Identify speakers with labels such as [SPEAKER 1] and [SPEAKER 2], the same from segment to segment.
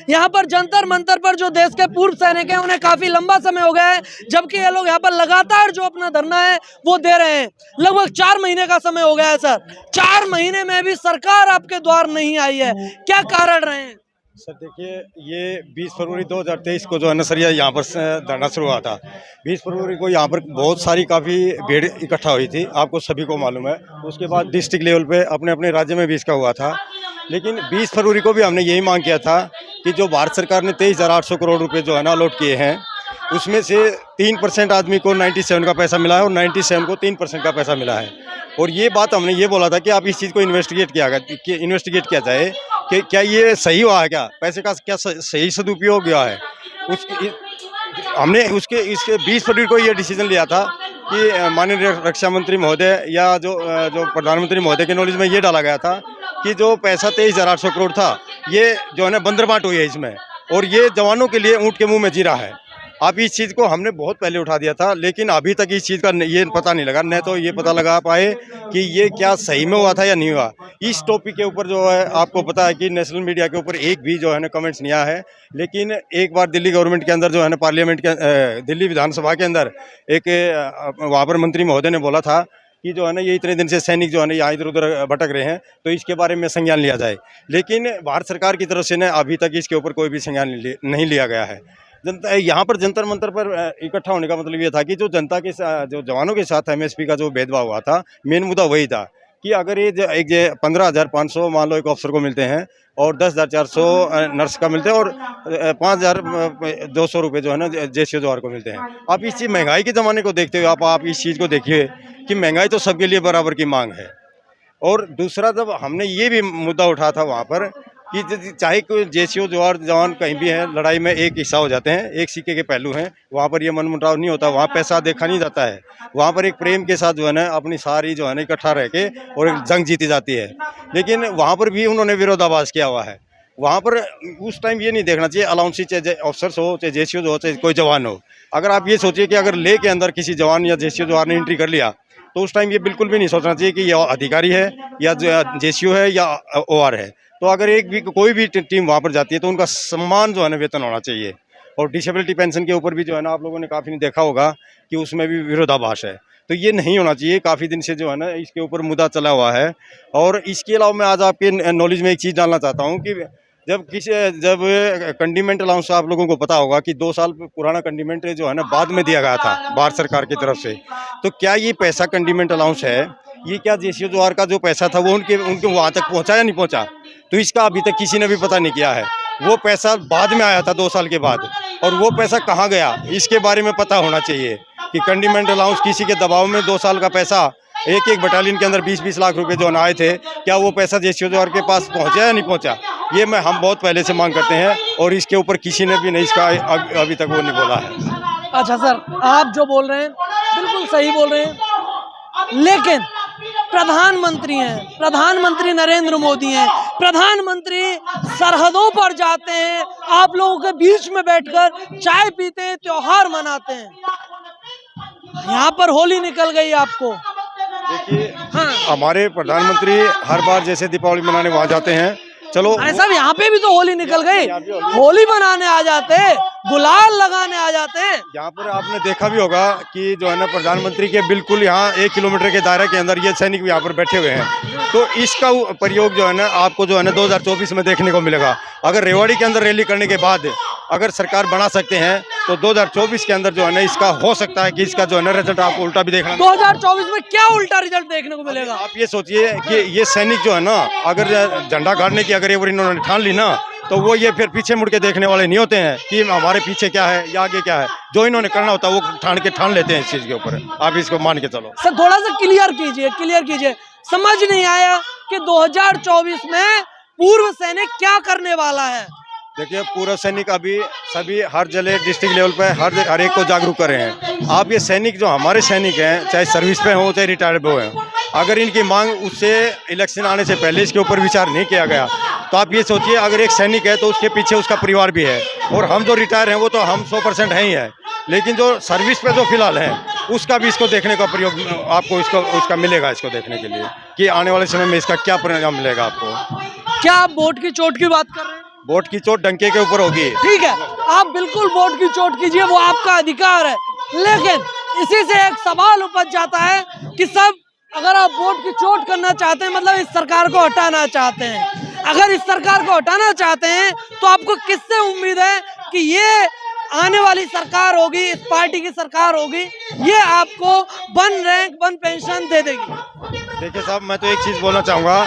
[SPEAKER 1] यहाँ पर जंतर मंतर पर जो देश के पूर्व सैनिक हैं उन्हें काफी लंबा समय हो गया है, जबकि ये लोग यहाँ पर लगातार जो अपना धरना है वो दे रहे हैं। लगभग 4 महीने का समय हो गया है सर, 4 महीने में भी सरकार आपके द्वार नहीं आई है, क्या कारण रहे हैं?
[SPEAKER 2] सर देखिए, ये 20 फरवरी 2023 को जो है ना सर यहाँ पर धरना शुरू हुआ था। 20 फरवरी को यहाँ पर बहुत सारी काफ़ी भीड़ इकट्ठा हुई थी, आपको सभी को मालूम है। उसके बाद डिस्ट्रिक्ट लेवल पे अपने अपने राज्य में भी इसका हुआ था। लेकिन 20 फरवरी को भी हमने यही मांग किया था कि जो भारत सरकार ने 23,800 करोड़ रुपये जो है ना अलॉट किए हैं, उसमें से 3% आदमी को 97 का पैसा मिला है और 97 को 3% का पैसा मिला है। और ये बात हमने ये बोला था कि आप इस चीज़ को इन्वेस्टिगेट किया जाए कि क्या ये सही हुआ है, क्या पैसे का क्या सही सदुपयोग हुआ है। हमने इसके 20 फरवरी को ये डिसीजन लिया था कि माननीय रक्षा मंत्री महोदय या जो प्रधानमंत्री महोदय के नॉलेज में ये डाला गया था कि जो पैसा 23,800 करोड़ था, ये जो है ना बंदरबाट हुई है इसमें, और ये जवानों के लिए ऊँट के मुँह में जीरा है। अब इस चीज़ को हमने बहुत पहले उठा दिया था, लेकिन अभी तक इस चीज़ का ये पता नहीं लगा, न तो ये पता लगा पाए कि ये क्या सही में हुआ था या नहीं हुआ। इस टॉपिक के ऊपर जो है आपको पता है कि नेशनल मीडिया के ऊपर एक भी जो है ना कमेंट्स नहीं आया है। लेकिन एक बार दिल्ली गवर्नमेंट के अंदर जो है ना पार्लियामेंट के दिल्ली विधानसभा के अंदर एक वहाँ पर मंत्री महोदय ने बोला था कि जो है ना ये इतने दिन से सैनिक जो है ना यहाँ इधर उधर भटक रहे हैं, तो इसके बारे में संज्ञान लिया जाए। लेकिन भारत सरकार की तरफ से न अभी तक इसके ऊपर कोई भी संज्ञान नहीं लिया गया है। जनता यहाँ पर जंतर मंतर पर इकट्ठा होने का मतलब ये था कि जो जनता के जो जवानों के साथ MSP का जो भेदभाव हुआ था, मेन मुद्दा वही था कि अगर ये एक 15,500 मान लो एक अफसर को मिलते हैं और 10,400 नर्स का मिलते हैं और 5,200 रुपये जो है ना JCO जवाहर को मिलते हैं। आप इस चीज़ महंगाई के ज़माने को देखते हुए आप इस चीज़ को देखिए कि महंगाई तो सबके लिए बराबर की मांग है। और दूसरा, जब हमने ये भी मुद्दा उठाया था वहाँ पर कि चाहे कोई JCO जवान कहीं भी है, लड़ाई में एक हिस्सा हो जाते हैं, एक सिक्के के पहलू हैं, वहाँ पर ये मनमुटाव नहीं होता, वहाँ पैसा देखा नहीं जाता है, वहाँ पर एक प्रेम के साथ जो है ना अपनी सारी जो है ना इकट्ठा रह के और एक जंग जीती जाती है। लेकिन वहाँ पर भी उन्होंने विरोधाभास किया हुआ है। वहाँ पर उस टाइम ये नहीं देखना चाहिए अलाउंसी, चाहे अफसर्स हो, चाहे JCO हो, चाहे कोई जवान हो। अगर आप ये सोचिए कि अगर ले के अंदर किसी जवान या JCO जवान ने एंट्री कर लिया, तो उस टाइम ये बिल्कुल भी नहीं सोचना चाहिए कि यह अधिकारी है या JCO है या OR है। तो अगर एक भी कोई भी टीम वहाँ पर जाती है तो उनका सम्मान जो है ना वेतन होना चाहिए। और डिसेबिलिटी पेंशन के ऊपर भी जो है ना आप लोगों ने काफ़ी नहीं देखा होगा कि उसमें भी विरोधाभास है, तो ये नहीं होना चाहिए। काफ़ी दिन से जो है ना इसके ऊपर मुद्दा चला हुआ है। और इसके अलावा मैं आज आपके नॉलेज में एक चीज़ डालना चाहता हूँ कि जब कंडीमेंट अलाउंस आप लोगों को पता होगा कि 2 साल पुराना कंडीमेंट जो है ना बाद में दिया गया था भारत सरकार की तरफ से, तो क्या ये पैसा कंडीमेंट अलाउंस है, ये क्या JCO जवाहर का जो पैसा था वो उनके वहाँ तक पहुँचा या नहीं पहुँचा, तो इसका अभी तक किसी ने भी पता नहीं किया है। वो पैसा बाद में आया था 2 साल के बाद, और वो पैसा कहाँ गया इसके बारे में पता होना चाहिए कि कंडीमेंट अलाउंस किसी के दबाव में 2 साल का पैसा एक बटालियन के अंदर 20-20 लाख रुपए जो आए थे, क्या वो पैसा JCO जवाहर के पास पहुँचा या नहीं पहुँचा। ये हम बहुत पहले से मांग करते हैं और इसके ऊपर किसी ने भी नहीं इसका अभी तक वो नहीं बोला है।
[SPEAKER 1] अच्छा सर, आप जो बोल रहे हैं बिल्कुल सही बोल रहे हैं, लेकिन प्रधानमंत्री हैं, प्रधानमंत्री नरेंद्र मोदी हैं, प्रधानमंत्री सरहदों पर जाते हैं, आप लोगों के बीच में बैठकर चाय पीते हैं, त्योहार मनाते हैं। यहाँ पर होली निकल गई आपको।
[SPEAKER 2] देखिए, हाँ, हमारे प्रधानमंत्री हर बार जैसे दीपावली मनाने वहाँ जाते हैं, चलो
[SPEAKER 1] सब यहाँ पे भी तो होली निकल गई, होली मनाने आ जाते, गुलाल लगाने आ जाते हैं।
[SPEAKER 2] यहाँ पर आपने देखा भी होगा कि जो है ना प्रधानमंत्री के बिल्कुल यहाँ 1 किलोमीटर के दायरे के अंदर ये सैनिक भी यहाँ पर बैठे हुए हैं, तो इसका प्रयोग जो है ना आपको जो है ना 2024 में देखने को मिलेगा। अगर रेवाड़ी के अंदर रैली करने के बाद अगर सरकार बना सकते हैं तो 2024 के अंदर जो है ना इसका हो सकता है कि इसका जो है ना रिजल्ट आपको उल्टा भी देखना।
[SPEAKER 1] 2024 में क्या उल्टा रिजल्ट देखने को मिलेगा?
[SPEAKER 2] आप ये सोचिए कि ये सैनिक जो है ना अगर झंडा गाड़ने की अगर इन्होंने ठान ली ना, तो वो ये फिर पीछे मुड़ के देखने वाले नहीं होते हैं कि हमारे पीछे क्या है या आगे क्या है। जो इन्होंने करना होता है वो ठान लेते हैं इस चीज़ के ऊपर। आप इसको मान के चलो।
[SPEAKER 1] सर थोड़ा सा क्लियर कीजिए, समझ नहीं आया कि 2024 में पूर्व सैनिक क्या करने वाला है।
[SPEAKER 2] देखिए, पूर्व सैनिक अभी सभी हर जिले डिस्ट्रिक्ट लेवल पे हर एक को जागरूक कर रहे हैं। आप ये सैनिक जो हमारे सैनिक हैं, चाहे सर्विस पे हो चाहे रिटायर्ड पे हो, अगर इनकी मांग उससे इलेक्शन आने से पहले इसके ऊपर विचार नहीं किया गया, तो आप ये सोचिए अगर एक सैनिक है तो उसके पीछे उसका परिवार भी है, और हम जो रिटायर हैं वो तो हम 100% हैं ही है, लेकिन जो सर्विस पे जो फिलहाल है उसका भी इसको देखने का प्रयोग आपको उसका मिलेगा, इसको देखने के लिए कि आने वाले समय में इसका क्या परिणाम मिलेगा आपको।
[SPEAKER 1] क्या आप वोट की चोट की बात कर रहे हैं?
[SPEAKER 2] वोट की चोट डंके के ऊपर होगी।
[SPEAKER 1] ठीक है, आप बिल्कुल वोट की चोट कीजिए, वो आपका अधिकार है, लेकिन इसी से एक सवाल उपज जाता है कि सब अगर आप वोट की चोट करना चाहते हैं, मतलब इस सरकार को हटाना चाहते हैं, अगर इस सरकार को हटाना चाहते हैं तो आपको किससे उम्मीद है कि ये आने वाली सरकार होगी, इस पार्टी की सरकार होगी, ये आपको वन रैंक वन पेंशन दे देगी?
[SPEAKER 2] देखिए साहब, मैं तो एक चीज़ बोलना चाहूँगा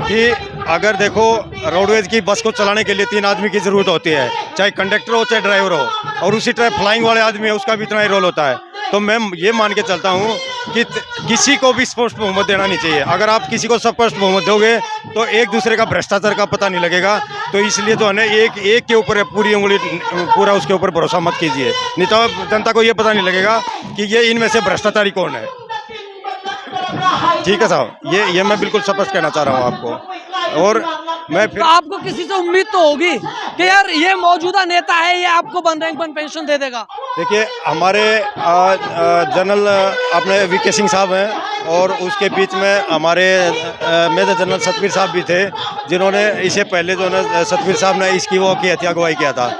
[SPEAKER 2] कि अगर देखो रोडवेज की बस को चलाने के लिए 3 आदमी की ज़रूरत होती है, चाहे कंडक्टर हो चाहे ड्राइवर हो, और उसी तरह फ्लाइंग वाले आदमी है उसका भी इतना ही रोल होता है। तो मैं ये मान के चलता हूँ कि किसी को भी स्पष्ट बहुमत देना नहीं चाहिए। अगर आप किसी को स्पष्ट बहुमत दोगे तो एक दूसरे का भ्रष्टाचार का पता नहीं लगेगा। तो इसलिए जो है ना, एक के ऊपर पूरी उंगली पूरा उसके ऊपर भरोसा मत कीजिए, नहीं तो जनता को ये पता नहीं लगेगा कि ये इनमें से भ्रष्टाचारी कौन है। ठीक है साहब, ये मैं बिल्कुल स्पष्ट कहना चाह रहा हूँ आपको। और मैं फिर
[SPEAKER 1] तो आपको किसी से उम्मीद तो होगी कि यार ये मौजूदा नेता है, ये आपको वन रैंक वन पेंशन दे देगा?
[SPEAKER 2] देखिए, हमारे जनरल अपने वीके सिंह साहब हैं, और उसके बीच में हमारे मेजर जनरल सतवीर साहब भी थे, जिन्होंने इससे पहले जो है सतवीर साहब ने इसकी वो किया था, अगुवाई किया था।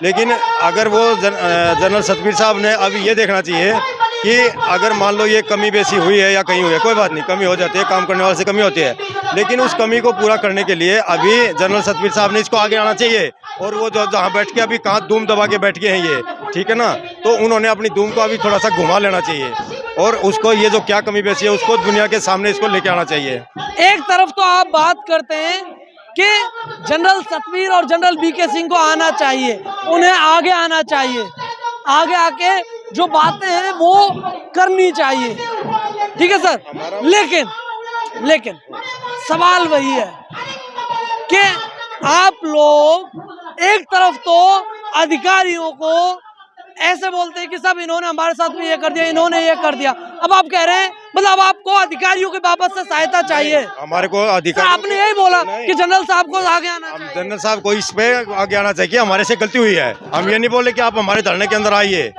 [SPEAKER 2] लेकिन अगर वो जनरल सतवीर साहब ने अभी ये देखना चाहिए कि अगर मान लो ये कमी बेसी हुई है या कहीं हुई है, कोई बात नहीं, कमी हो जाती है, काम करने वाले से कमी होती है, लेकिन उस कमी को पूरा करने के लिए अभी जनरल सतवीर साहब ने इसको आगे आना चाहिए। और वो जो जहाँ बैठ के अभी कहाँ धूम दबा के बैठ गए हैं ये, ठीक है ना, तो उन्होंने अपनी धूम को अभी थोड़ा सा घुमा लेना चाहिए, और उसको ये जो क्या कमी बेसी है उसको दुनिया के सामने इसको लेके आना चाहिए।
[SPEAKER 1] एक तरफ तो आप बात करते हैं कि जनरल सतवीर और जनरल बीके सिंह को आना चाहिए, उन्हें आगे आना चाहिए, आगे आके जो बातें हैं वो करनी चाहिए, ठीक है सर। लेकिन सवाल वही है कि आप लोग एक तरफ तो अधिकारियों को ऐसे बोलते हैं कि सब इन्होंने हमारे साथ में ये कर दिया, इन्होंने ये कर दिया, अब आप कह रहे हैं मतलब आपको अधिकारियों के बाबत से सहायता चाहिए?
[SPEAKER 2] हमारे को अधिकार,
[SPEAKER 1] आपने यही बोला कि जनरल साहब को आगे आना चाहिए।
[SPEAKER 2] जनरल साहब को इस पे आगे आना चाहिए, हमारे से गलती हुई है। हम ये नहीं बोले कि आप हमारे धरने के अंदर आइए,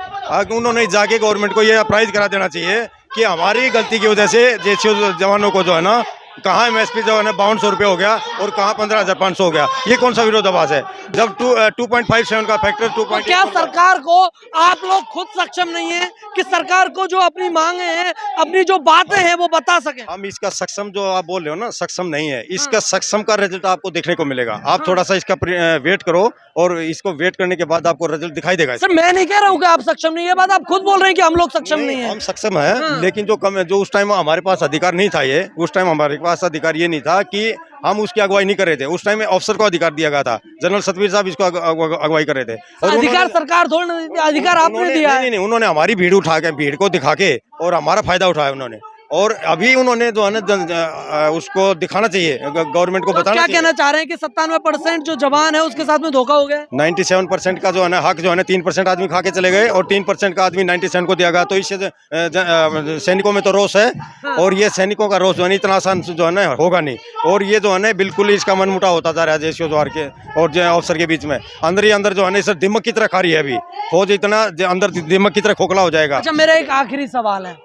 [SPEAKER 2] उन्होंने जाके गवर्नमेंट को ये अप्राइज करा देना चाहिए कि हमारी गलती की वजह से जैसे जवानों को जो है ना, कहाँ MSP जो है ना 5200 रुपये हो गया और कहाँ 15,500 हो गया। ये कौन सा विरोधाभास है? जब 2.57 का फैक्टर 2.
[SPEAKER 1] क्या सरकार को आप लोग खुद सक्षम नहीं है कि सरकार को जो अपनी मांगे हैं, अपनी जो बातें हैं वो बता सके?
[SPEAKER 2] हम इसका सक्षम जो आप बोल रहे हो ना, सक्षम नहीं है, इसका सक्षम का रिजल्ट आपको देखने को मिलेगा। आप थोड़ा सा इसका वेट करो, और इसको वेट करने के बाद आपको रिजल्ट दिखाई देगा।
[SPEAKER 1] सर मैं नहीं कह रहा हूँ कि आप सक्षम नहीं है, बात आप खुद बोल रहे हैं कि हम लोग सक्षम नहीं है।
[SPEAKER 2] हम सक्षम है, लेकिन जो उस टाइम हमारे पास अधिकार नहीं था, ये उस टाइम हमारे पास अधिकार ये नहीं था कि हम उसकी अगुवाई नहीं कर रहे थे। उस टाइम में अफसर को अधिकार दिया गया था, जनरल सतवीर साहब इसको अगुवाई कर रहे थे। और
[SPEAKER 1] अधिकार सरकार थोड़ी नहीं दी, अधिकार आपने दिया।
[SPEAKER 2] नहीं, उन्होंने हमारी भीड़ को दिखा के और हमारा फायदा उठाया उन्होंने, और अभी उन्होंने जो है ना उसको दिखाना चाहिए, गवर्नमेंट को बताना
[SPEAKER 1] क्या कहना चाह रहे हैं कि 97% जो जवान है उसके साथ में धोखा हो गया?
[SPEAKER 2] 97% का जो है ना हक जो है ना 3% आदमी खा के चले गए, और 3% का आदमी 97 को दिया गया। तो इससे सैनिकों में तो रोष है, और ये सैनिकों का रोष जो है इतना आसान जो है ना होगा नहीं। और ये जो है ना बिल्कुल इसका मनमुटाव होता जा रहा है जैसे द्वार के और जो अफसर के बीच में, अंदर ही अंदर जो है ना सर दिमाग की तरह खा रही है अभी, फौज इतना अंदर दिमाग की तरह खोखला हो जाएगा।
[SPEAKER 1] अच्छा, मेरा एक आखिरी सवाल है,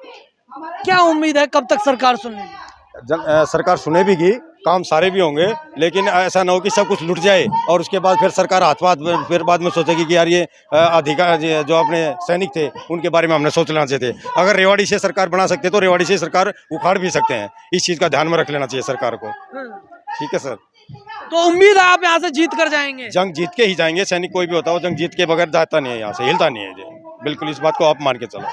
[SPEAKER 1] क्या उम्मीद है कब तक सरकार सुनेगी?
[SPEAKER 2] सरकार सुने भी की, काम सारे भी होंगे, लेकिन ऐसा ना हो कि सब कुछ लुट जाए और उसके बाद फिर सरकार फिर बाद में सोचेगी कि यार ये अधिकार जो अपने सैनिक थे उनके बारे में हमने सोच लेना चाहिए थे। अगर रेवाड़ी से सरकार बना सकते तो रेवाड़ी से सरकार उखाड़ भी सकते हैं। इस चीज़ का ध्यान में रख लेना चाहिए सरकार को। ठीक है सर,
[SPEAKER 1] तो उम्मीद है आप यहाँ से जीत कर जाएंगे?
[SPEAKER 2] जंग जीत के ही जाएंगे। सैनिक कोई भी होता हो, जंग जीत के बगैर जाता नहीं है, यहाँ से हिलता नहीं है। बिल्कुल, इस बात को आप मान के चलो।